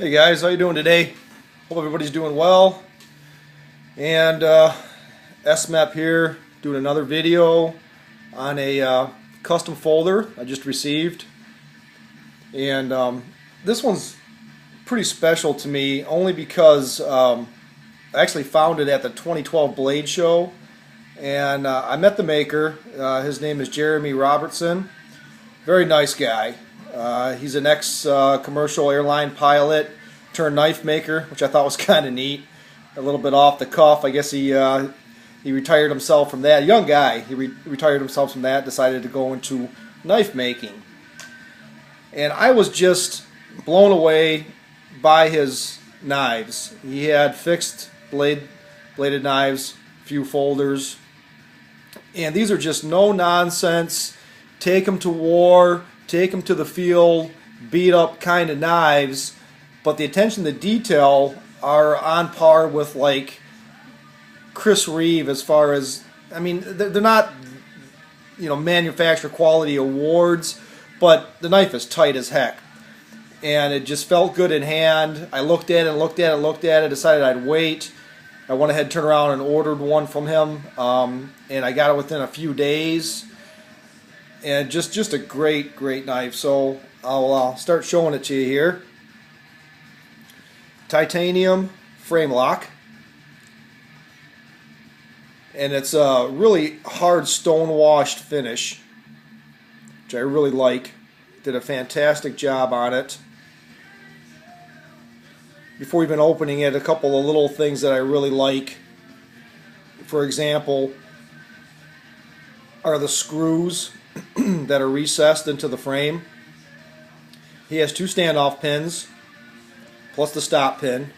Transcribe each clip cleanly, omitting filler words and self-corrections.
Hey guys, how you doing today? Hope everybody's doing well. And SMAP here, doing another video on a custom folder I just received. And this one's pretty special to me only because I actually found it at the 2012 Blade Show. And I met the maker. His name is Jeremy Robertson. Very nice guy. He's an ex-commercial airline pilot turned knife maker, which I thought was kind of neat. A little bit off the cuff. I guess he retired himself from that. Young guy. He retired himself from that, decided to go into knife making. And I was just blown away by his knives. He had fixed bladed knives, few folders. And these are just no nonsense, take them to war, take them to the field, beat up kind of knives, but the attention to detail are on par with like Chris Reeve as far as, I mean, they're not, manufacturer quality awards, but the knife is tight as heck. And it just felt good in hand. I looked at it, decided I'd wait. I went ahead, turned around and ordered one from him, and I got it within a few days. And just a great knife. So I'll start showing it to you here. Titanium frame lock, and it's a really hard stone washed finish, which I really like. Did a fantastic job on it. Before even opening it, a couple of little things that I really like, for example, are the screws that are recessed into the frame. He has two standoff pins plus the stop pin,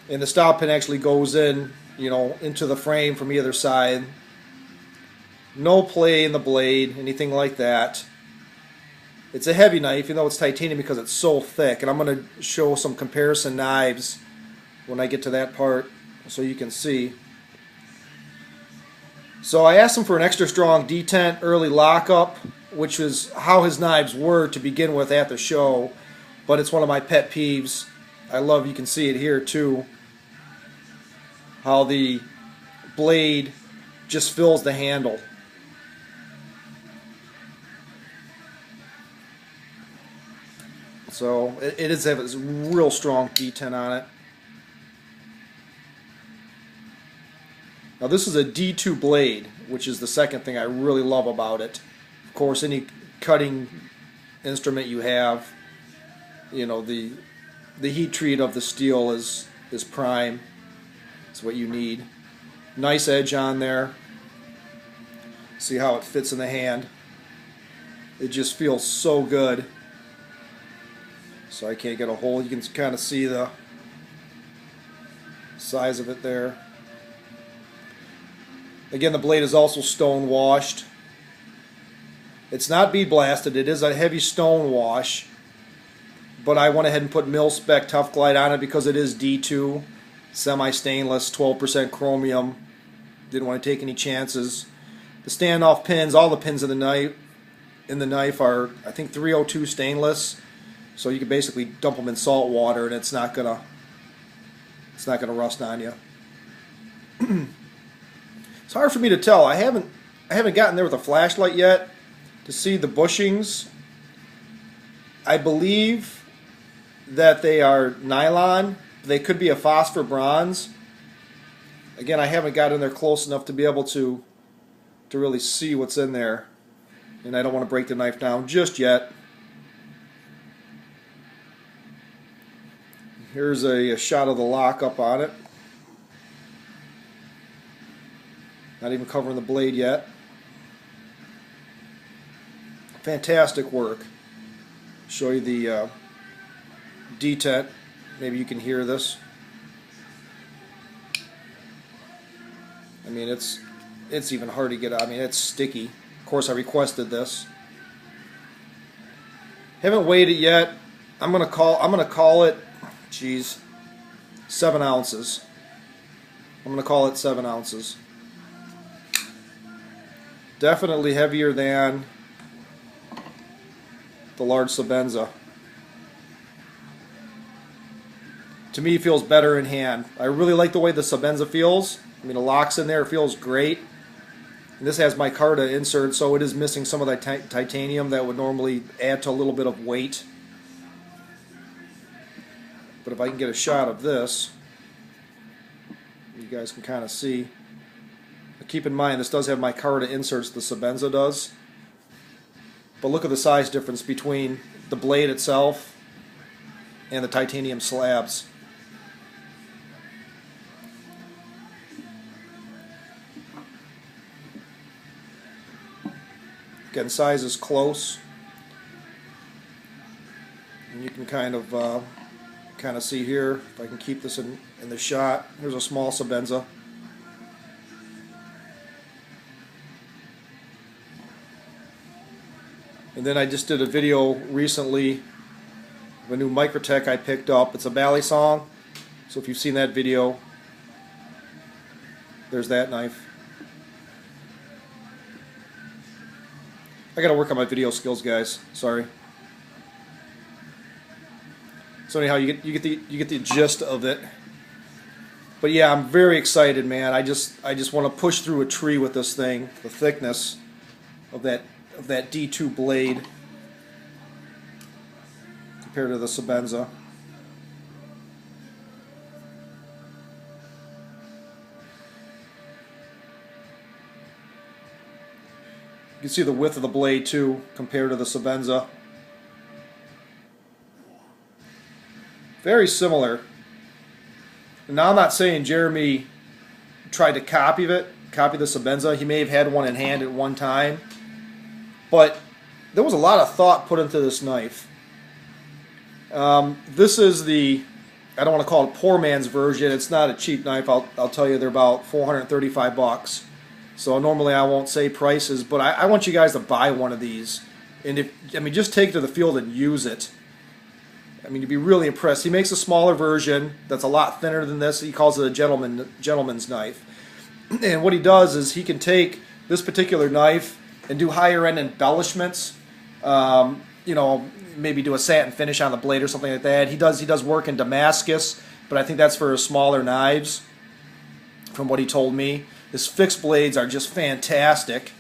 and the stop pin actually goes in, into the frame from either side. No play in the blade, anything like that. It's a heavy knife, even though it's titanium, because it's so thick. And I'm going to show some comparison knives when I get to that part so you can see. So I asked him for an extra strong detent early lockup, which is how his knives were to begin with at the show. But it's one of my pet peeves. I love, you can see it here too, how the blade just fills the handle. So it does have a real strong detent on it. Now this is a D2 blade, which is the second thing I really love about it. Of course, any cutting instrument you have, the heat treat of the steel is prime. It's what you need. Nice edge on there. See how it fits in the hand. It just feels so good. So I can't get a hold. You can kind of see the size of it there. Again, the blade is also stone washed. It's not bead blasted. It is a heavy stone wash. But I went ahead and put mil spec Tough Glide on it because it is D2, semi-stainless, 12% chromium. Didn't want to take any chances. The standoff pins, all the pins in the knife are, I think, 302 stainless. So you can basically dump them in salt water and it's not gonna rust on you. It's hard for me to tell. I haven't gotten there with a flashlight yet to see the bushings. I believe that they are nylon. They could be a phosphor bronze. Again, I haven't got in there close enough to be able to really see what's in there, and I don't want to break the knife down just yet. Here's a shot of the lockup on it. Not even covering the blade yet. Fantastic work. Show you the detent. Maybe you can hear this. I mean, it's even hard to get out. I mean, it's sticky. Of course, I requested this. Haven't weighed it yet. I'm gonna call it. 7 ounces. I'm going to call it 7 ounces. Definitely heavier than the large Sabenza. to me feels better in hand. I really like the way the Sebenza feels. I mean, the lock's in there, it feels great. And this has micarta insert, so it is missing some of that titanium that would normally add to a little bit of weight. But if I can get a shot of this, you guys can kind of see. But keep in mind, this does have micarta inserts, the Sebenza does. But look at the size difference between the blade itself and the titanium slabs. Again, size is close, and you can kind of see here. If I can keep this in the shot, here's a small Sebenza. And then I just did a video recently of a new Microtech I picked up. It's a Bally song, so if you've seen that video, there's that knife. I gotta work on my video skills, guys. Sorry. So anyhow, you get the gist of it. But yeah, I'm very excited, man. I just want to push through a tree with this thing. The thickness of that D2 blade compared to the Sebenza. You can see the width of the blade too compared to the Sebenza. Very similar. Now I'm not saying Jeremy tried to copy the Sebenza. He may have had one in hand at one time, but there was a lot of thought put into this knife. This is the, I don't want to call it poor man's version. It's not a cheap knife. I'll tell you, they're about 435 bucks. So normally I won't say prices, but I want you guys to buy one of these. And just take it to the field and use it. I mean, you'd be really impressed. He makes a smaller version that's a lot thinner than this. He calls it a gentleman's knife. And what he does is he can take this particular knife and do higher end embellishments. Maybe do a satin finish on the blade or something like that. He does work in Damascus, but I think that's for smaller knives, from what he told me. His fixed blades are just fantastic.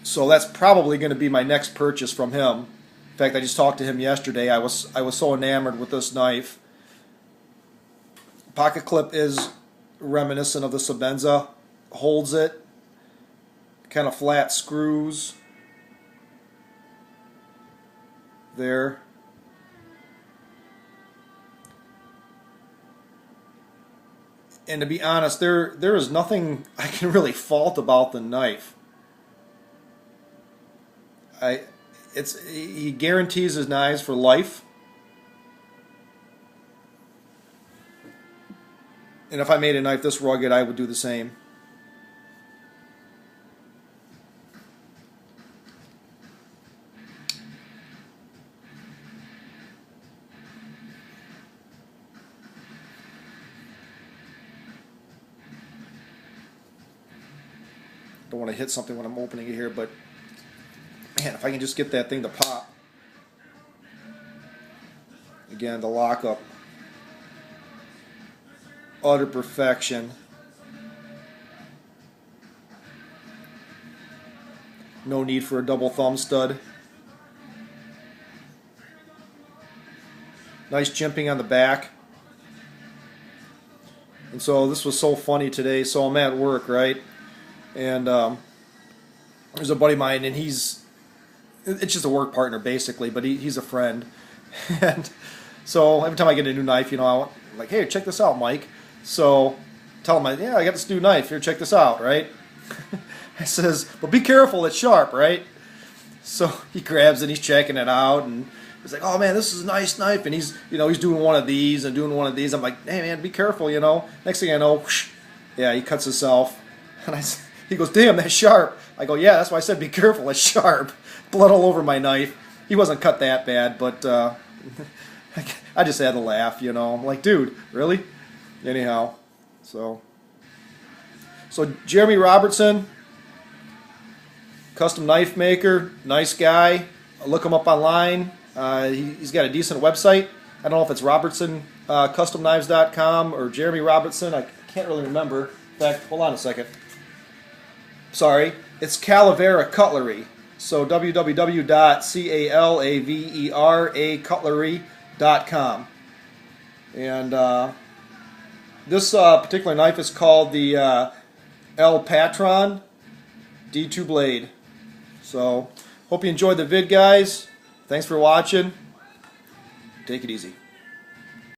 So that's probably going to be my next purchase from him. In fact, I just talked to him yesterday. I was so enamored with this knife. Pocket clip is reminiscent of the Sebenza. Holds it. Kind of flat screws. There. And to be honest, there is nothing I can really fault about the knife. He guarantees his knives for life. And if I made a knife this rugged, I would do the same. Don't want to hit something when I'm opening it here, but man, if I can just get that thing to pop. Again, the lockup. Utter perfection. No need for a double thumb stud. Nice jimping on the back. And so this was so funny today. So I'm at work, right? And there's a buddy of mine, and it's just a work partner basically, but he's a friend. And so every time I get a new knife, I'm like, hey, check this out, Mike. So tell him, yeah, I got this new knife. Here, check this out, right? I says, but be careful, it's sharp, right? So he grabs it, he's checking it out, and he's like, oh man, this is a nice knife. And he's doing one of these and doing one of these. I'm like, hey man, be careful, Next thing I know, whoosh, yeah, he cuts himself. And he goes, damn, that's sharp. I go, yeah, that's why I said be careful, it's sharp. Blood all over my knife. He wasn't cut that bad, but I just had to laugh, I'm like, dude, really? Anyhow, so Jeremy Robertson, custom knife maker, nice guy. Look him up online. He's got a decent website. I don't know if it's Robertson CustomKnives.com or Jeremy Robertson. I can't really remember. In fact, hold on a second. Sorry, it's Calaveracutlery. So www.calaveracutlery.com. And this particular knife is called the El Patron D2 blade. So, hope you enjoyed the vid, guys. Thanks for watching. Take it easy.